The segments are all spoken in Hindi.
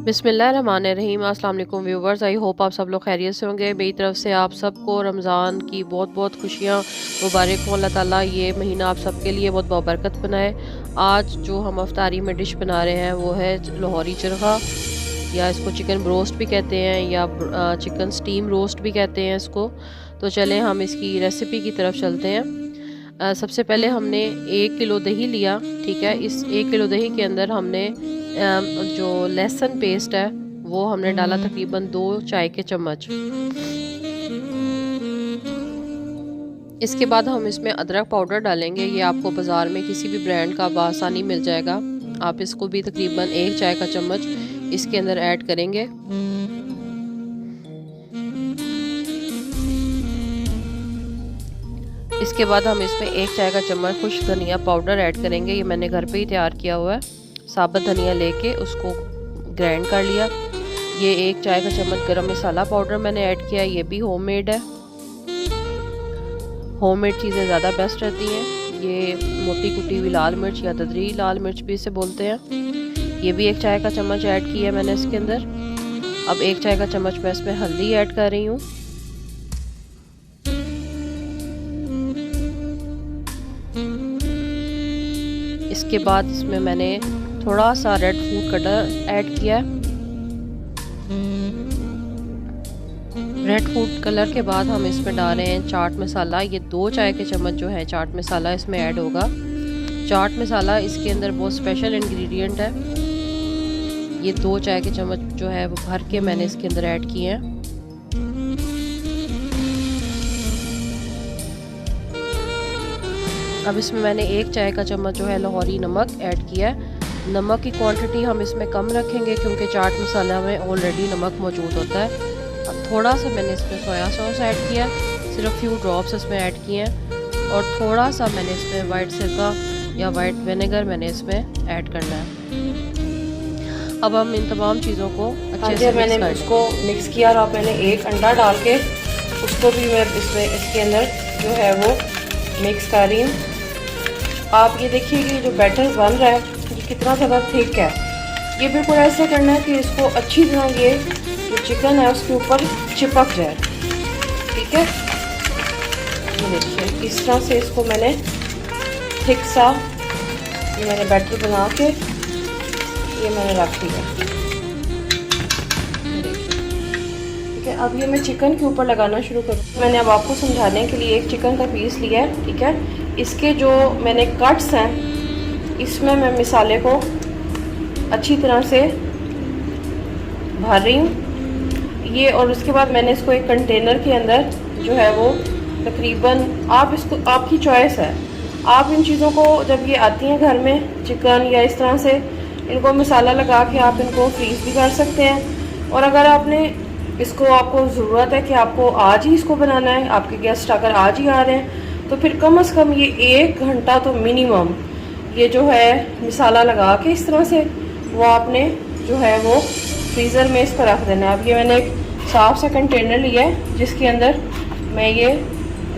बिस्मिल्लाहिर्रहमानिर्रहीम। अस्सलाम वालेकुम व्यूवर्स, आई होप आप सब लोग खैरियत से होंगे। मेरी तरफ से आप सबको रमज़ान की बहुत बहुत खुशियाँ मुबारक हो। अल्लाह ताला ये महीना आप सबके लिए बहुत बाबरकत बनाए। आज जो हम अफ्तारी में डिश बना रहे हैं वो है लाहौरी चरखा, या इसको चिकन ब्रोस्ट भी कहते हैं, या चिकन स्टीम रोस्ट भी कहते हैं इसको। तो चलें हम इसकी रेसिपी की तरफ चलते हैं। सबसे पहले हमने 1 किलो दही लिया। ठीक है, इस 1 किलो दही के अंदर हमने जो लहसुन पेस्ट है वो हमने डाला तकरीबन 2 चाय के चम्मच। इसके बाद हम इसमें अदरक पाउडर डालेंगे। ये आपको बाज़ार में किसी भी ब्रांड का आसानी मिल जाएगा। आप इसको भी तकरीबन 1 चाय का चम्मच इसके अंदर ऐड करेंगे। इसके बाद हम इसमें 1 चाय का चम्मच खुश्क धनिया पाउडर ऐड करेंगे। ये मैंने घर पे ही तैयार किया हुआ है। साबुत धनिया लेके उसको ग्राइंड कर लिया। ये 1 चाय का चम्मच गरम मसाला पाउडर मैंने ऐड किया। ये भी होममेड है। होममेड चीज़ें ज़्यादा बेस्ट रहती हैं। ये मोटी कुटी हुई लाल मिर्च या ददरी लाल मिर्च भी इसे बोलते हैं। ये भी 1 चाय का चम्मच ऐड किया मैंने इसके अंदर। अब 1 चाय का चम्मच मैं इसमें हल्दी ऐड कर रही हूँ। इसके बाद इसमें मैंने थोड़ा सा रेड फूड कलर ऐड किया। रेड फूड कलर के बाद हम इसमें डाल रहे हैं चाट मसाला। ये 2 चाय के चम्मच जो है चाट मसाला इसमें ऐड होगा। चाट मसाला इसके अंदर बहुत स्पेशल इंग्रेडिएंट है। ये 2 चाय के चम्मच जो है वो भर के मैंने इसके अंदर ऐड किए हैं। अब इसमें मैंने 1 चाय का चम्मच जो है लाहौरी नमक ऐड किया है। नमक की क्वांटिटी हम इसमें कम रखेंगे क्योंकि चाट मसाला में ऑलरेडी नमक मौजूद होता है। अब थोड़ा सा मैंने इसमें सोया सॉस ऐड किया, सिर्फ फ्यू ड्रॉप्स इसमें ऐड किए हैं। और थोड़ा सा मैंने इसमें वाइट सिरका या वाइट विनेगर मैंने इसमें ऐड करना है। अब हम इन तमाम चीज़ों को अच्छे से मैंने उसको मिक्स किया और मैंने 1 अंडा डाल के उसको भी मैं इसके अंदर जो है वो मिक्स कर रही हूँ। आप ये देखिए कि जो बैटर बन रहा है ये कितना ज़्यादा थिक है। ये बिल्कुल ऐसे करना है कि इसको अच्छी तरह ये जो चिकन है उसके ऊपर चिपक जाए। ठीक है, ये देखिए इस तरह से इसको मैंने थिक सा मैंने बैटर बना के ये मैंने रख दिया। ठीक है, अब ये मैं चिकन के ऊपर लगाना शुरू करूँ। मैंने अब आपको समझाने के लिए एक चिकन का पीस लिया है। ठीक है, इसके जो मैंने कट्स हैं इसमें मैं मसाले को अच्छी तरह से भर रही हूँ ये। और उसके बाद मैंने इसको एक कंटेनर के अंदर जो है वो तकरीबन आप इसको आपकी चॉइस है। आप इन चीज़ों को जब ये आती हैं घर में चिकन या इस तरह से इनको मसाला लगा के आप इनको फ्रीज़ भी कर सकते हैं। और अगर आपने इसको आपको ज़रूरत है कि आपको आज ही इसको बनाना है, आपके गेस्ट अगर आज ही आ रहे हैं, तो फिर कम से कम ये 1 घंटा तो मिनिमम ये जो है मसाला लगा के इस तरह से वो आपने जो है वो फ्रीज़र में इसको रख देना है। अब ये मैंने एक साफ़ सा कंटेनर लिया है जिसके अंदर मैं ये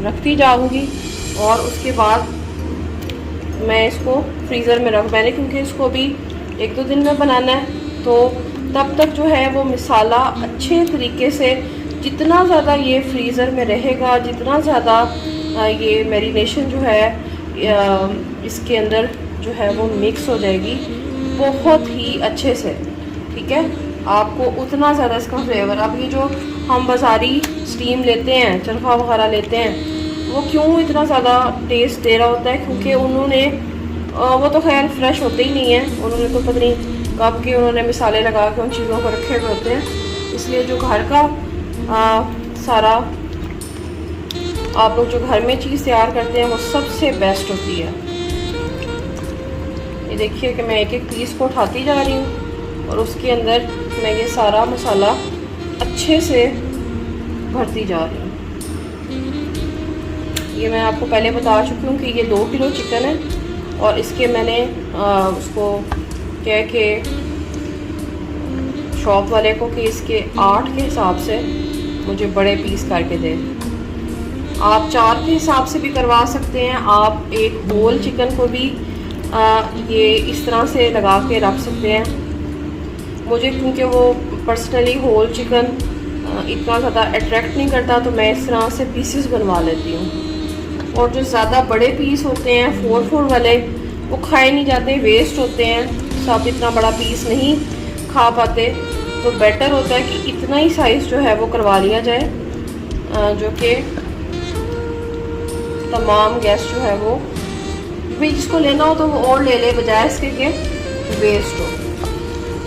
रखती जाऊंगी और उसके बाद मैं इसको फ्रीज़र में मैंने क्योंकि इसको भी 1-2 दिन में बनाना है, तो तब तक जो है वो मसाला अच्छे तरीके से जितना ज़्यादा ये फ्रीज़र में रहेगा, जितना ज़्यादा ये मैरिनेशन जो है इसके अंदर जो है वो मिक्स हो जाएगी बहुत ही अच्छे से। ठीक है, आपको उतना ज़्यादा इसका फ्लेवर। अब ये जो हम बाज़ारी स्टीम लेते हैं, चरखा वगैरह लेते हैं, वो क्यों इतना ज़्यादा टेस्ट दे रहा होता है? क्योंकि उन्होंने वो तो खैर फ्रेश होते ही नहीं है, उन्होंने तो पता नहीं कब के उन्होंने मसाले लगा के उन चीज़ों को रखे हुए होते हैं। इसलिए जो घर का सारा आप लोग जो घर में चीज़ तैयार करते हैं वो सबसे बेस्ट होती है। ये देखिए कि मैं एक एक पीस को उठाती जा रही हूँ और उसके अंदर मैं ये सारा मसाला अच्छे से भरती जा रही हूँ। ये मैं आपको पहले बता चुकी हूँ कि ये 2 किलो चिकन है और इसके मैंने उसको कह के शॉप वाले को कि इसके 8 के हिसाब से मुझे बड़े पीस करके दे। आप 4 के हिसाब से भी करवा सकते हैं। आप एक होल चिकन को भी ये इस तरह से लगा के रख सकते हैं। मुझे क्योंकि वो पर्सनली होल चिकन इतना ज़्यादा अट्रैक्ट नहीं करता, तो मैं इस तरह से पीसेस बनवा लेती हूँ। और जो ज़्यादा बड़े पीस होते हैं 4-4 वाले, वो खाए नहीं जाते, वेस्ट होते हैं, सब इतना बड़ा पीस नहीं खा पाते। तो बेटर होता है कि इतना ही साइज़ जो है वो करवा लिया जाए, जो कि तमाम गेस्ट जो है वो भाई जिसको लेना हो तो वो और ले ले, बजाय इसके कि वेस्ट हो।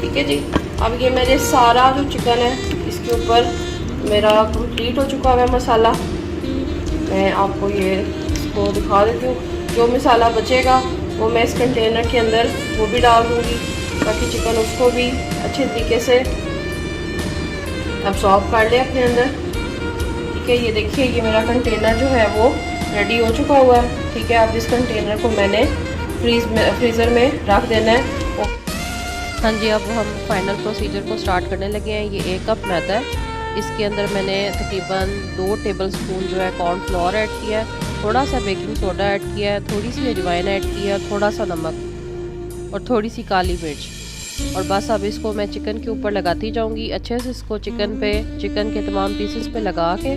ठीक है जी। अब ये मेरे सारा जो चिकन है इसके ऊपर मेरा कंप्लीट हो चुका है मसाला। मैं आपको ये इसको दिखा देती हूँ। जो मसाला बचेगा वो मैं इस कंटेनर के अंदर वो भी डाल दूँगी, ताकि चिकन उसको भी अच्छे तरीके से अब्सॉर्ब कर ले अपने अंदर। ठीक है, ये देखिए ये मेरा कंटेनर जो है वो रेडी हो चुका हुआ है। ठीक है, अब इस कंटेनर को मैंने फ्रीज़र में रख देना है। हाँ जी, अब हम फाइनल प्रोसीजर को स्टार्ट करने लगे हैं। ये 1 कप मैदा है, इसके अंदर मैंने तकरीबन 2 टेबलस्पून जो है कॉर्नफ्लोर ऐड किया है, थोड़ा सा बेकिंग सोडा ऐड किया है, थोड़ी सी अजवाइन ऐड किया है, थोड़ा सा नमक और थोड़ी सी काली मिर्च। और बस अब इसको मैं चिकन के ऊपर लगाती जाऊंगी अच्छे से। इसको चिकन के तमाम पीसेस पे लगा के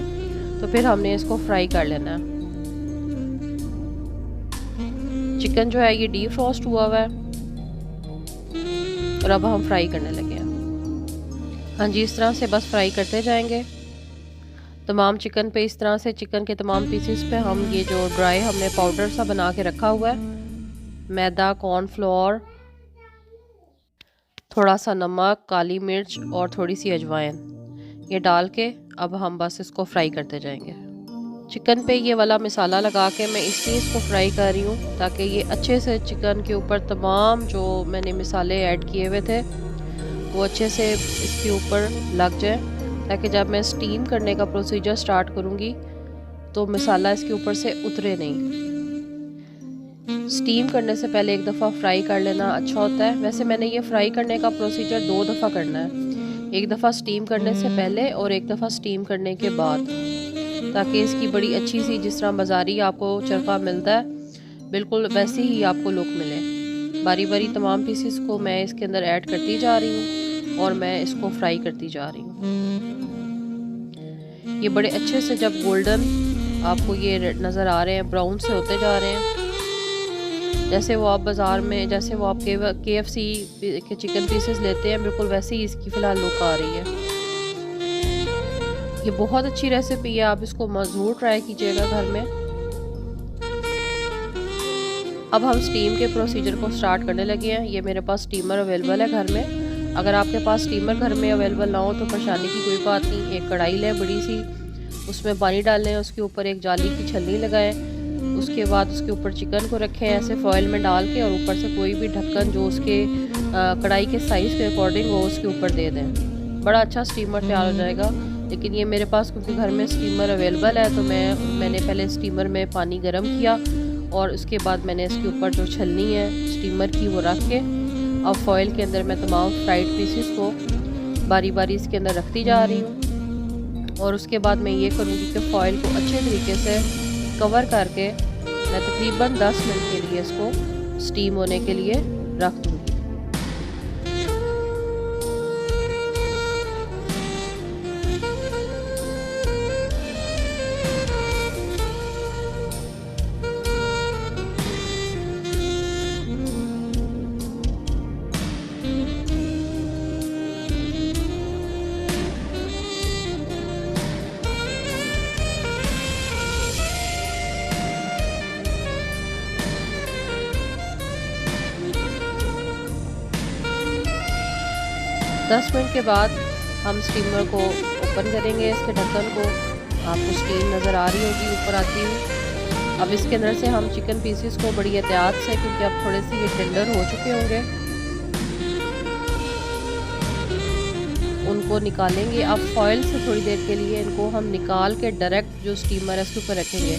तो फिर हमने इसको फ्राई कर लेना है। चिकन जो है ये डीप फ्रॉस्ट हुआ हुआ है और अब हम फ्राई करने लगे हैं। हाँ जी, इस तरह से बस फ्राई करते जाएंगे तमाम चिकन पे। इस तरह से चिकन के तमाम पीसेस पे हम ये जो ड्राई हमने पाउडर सा बना के रखा हुआ है, मैदा, कॉर्नफ्लोर, थोड़ा सा नमक, काली मिर्च और थोड़ी सी अजवाइन, ये डाल के अब हम बस इसको फ्राई करते जाएंगे। चिकन पे ये वाला मसाला लगा के मैं इसलिए इसको फ्राई कर रही हूँ ताकि ये अच्छे से चिकन के ऊपर तमाम जो मैंने मसाले ऐड किए हुए थे वो अच्छे से इसके ऊपर लग जाए, ताकि जब मैं स्टीम करने का प्रोसीजर स्टार्ट करूँगी तो मसाला इसके ऊपर से उतरे नहीं। स्टीम करने से पहले 1 दफ़ा फ्राई कर लेना अच्छा होता है। वैसे मैंने ये फ्राई करने का प्रोसीजर 2 दफ़ा करना है, 1 दफ़ा स्टीम करने से पहले और 1 दफ़ा स्टीम करने के बाद, ताकि इसकी बड़ी अच्छी सी जिस तरह बाज़ारी आपको चरखा मिलता है बिल्कुल वैसे ही आपको लुक मिले। बारी बारी तमाम पीसेस को मैं इसके अंदर ऐड करती जा रही हूँ और मैं इसको फ्राई करती जा रही हूँ। ये बड़े अच्छे से जब गोल्डन आपको ये नज़र आ रहे हैं, ब्राउन से होते जा रहे हैं, जैसे वो आप बाज़ार में जैसे वो आप KFC के चिकन पीसेस लेते हैं बिल्कुल वैसे ही इसकी फ़िलहाल लुक आ रही है। ये बहुत अच्छी रेसिपी है, आप इसको ज़रूर ट्राई कीजिएगा घर में। अब हम स्टीम के प्रोसीजर को स्टार्ट करने लगे हैं। ये मेरे पास स्टीमर अवेलेबल है घर में। अगर आपके पास स्टीमर घर में अवेलेबल ना हो तो परेशानी की कोई बात नहीं। एक कढ़ाई लें बड़ी सी, उसमें पानी डालें, उसके ऊपर एक जाली की छलनी लगाएं, उसके बाद उसके ऊपर चिकन को रखें ऐसे फॉइल में डाल के, और ऊपर से कोई भी ढक्कन जो उसके कढ़ाई के साइज़ के अकॉर्डिंग हो उसके ऊपर दे दें। बड़ा अच्छा स्टीमर तैयार हो जाएगा। लेकिन ये मेरे पास क्योंकि घर में स्टीमर अवेलेबल है तो मैंने पहले स्टीमर में पानी गर्म किया और उसके बाद मैंने इसके ऊपर जो छलनी है स्टीमर की वो रख के अब फॉइल के अंदर मैं तमाम फ्राइड पीसेस को बारी बारी इसके अंदर रखती जा रही हूँ। और उसके बाद मैं ये करूँगी कि फॉइल को अच्छे तरीके से कवर करके मैं तकरीबन 10 मिनट के लिए इसको स्टीम होने के लिए रख दूँगी। दस मिनट के बाद हम स्टीमर को ओपन करेंगे, इसके ढक्कन को। आपको स्टीम नज़र आ रही होगी ऊपर आती हुई। अब इसके अंदर से हम चिकन पीसेस को बड़ी एहतियात से, क्योंकि अब थोड़े से ये टेंडर हो चुके होंगे, उनको निकालेंगे। अब फॉइल से थोड़ी देर के लिए इनको हम निकाल के डायरेक्ट जो स्टीमर है उसके ऊपर रखेंगे।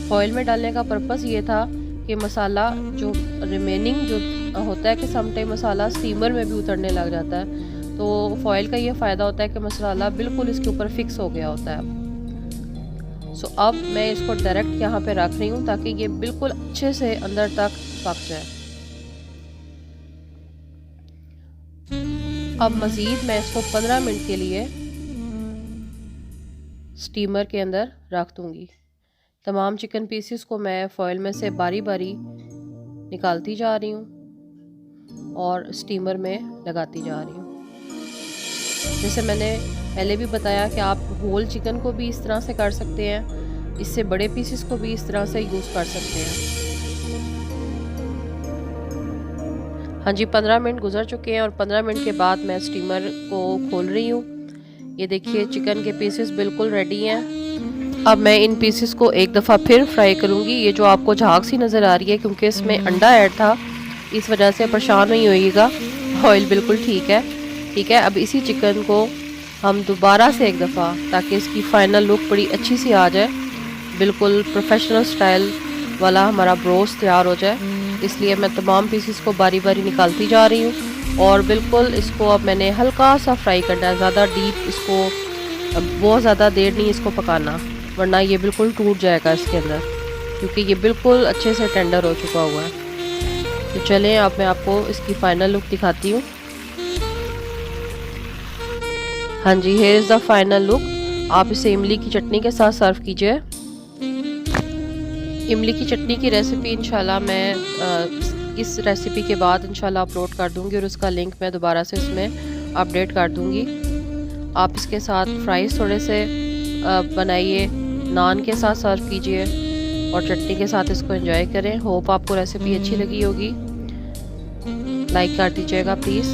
फॉइल में डालने का पर्पस ये था कि मसाला जो रिमेनिंग जो होता है कि समटाइम मसाला स्टीमर में भी उतरने लग जाता है, तो फॉइल का ये फ़ायदा होता है कि मसाला बिल्कुल इसके ऊपर फिक्स हो गया होता है। सो अब मैं इसको डायरेक्ट यहाँ पे रख रही हूँ ताकि ये बिल्कुल अच्छे से अंदर तक पक जाए। अब मज़ीद मैं इसको 15 मिनट के लिए स्टीमर के अंदर रख दूँगी। तमाम चिकन पीसेस को मैं फॉइल में से बारी बारी निकालती जा रही हूँ और स्टीमर में लगाती जा रही हूँ। जैसे मैंने पहले भी बताया कि आप होल चिकन को भी इस तरह से कर सकते हैं, इससे बड़े पीसेस को भी इस तरह से यूज़ कर सकते हैं। हाँ जी, 15 मिनट गुजर चुके हैं और 15 मिनट के बाद मैं स्टीमर को खोल रही हूँ। ये देखिए चिकन के पीसेस बिल्कुल रेडी हैं। अब मैं इन पीसेस को एक दफ़ा फिर फ्राई करूँगी। ये जो आपको झाग सी नज़र आ रही है क्योंकि इसमें अंडा ऐड था, इस वजह से परेशान नहीं होइएगा, ऑयल बिल्कुल ठीक है। ठीक है, अब इसी चिकन को हम दोबारा से एक दफ़ा, ताकि इसकी फ़ाइनल लुक बड़ी अच्छी सी आ जाए, बिल्कुल प्रोफेशनल स्टाइल वाला हमारा ब्रोस्ट तैयार हो जाए, इसलिए मैं तमाम पीसेस को बारी बारी निकालती जा रही हूँ। और बिल्कुल इसको अब मैंने हल्का सा फ्राई करना है, ज़्यादा डीप इसको, बहुत ज़्यादा देर नहीं इसको पकाना, वरना ये बिल्कुल टूट जाएगा इसके अंदर, क्योंकि ये बिल्कुल अच्छे से टेंडर हो चुका हुआ है। तो चलें अब मैं आपको इसकी फ़ाइनल लुक दिखाती हूँ। हाँ जी, here is the final look. आप इसे इमली की चटनी के साथ सर्व कीजिए। इमली की चटनी की रेसिपी इंशाल्लाह मैं इस रेसिपी के बाद इंशाल्लाह अपलोड कर दूंगी और उसका लिंक मैं दोबारा से इसमें अपडेट कर दूंगी। आप इसके साथ फ्राइज़ थोड़े से बनाइए, नान के साथ सर्व कीजिए और चटनी के साथ इसको एंजॉय करें। होप आपको रेसिपी अच्छी लगी होगी। लाइक कर दीजिएगा प्लीज़।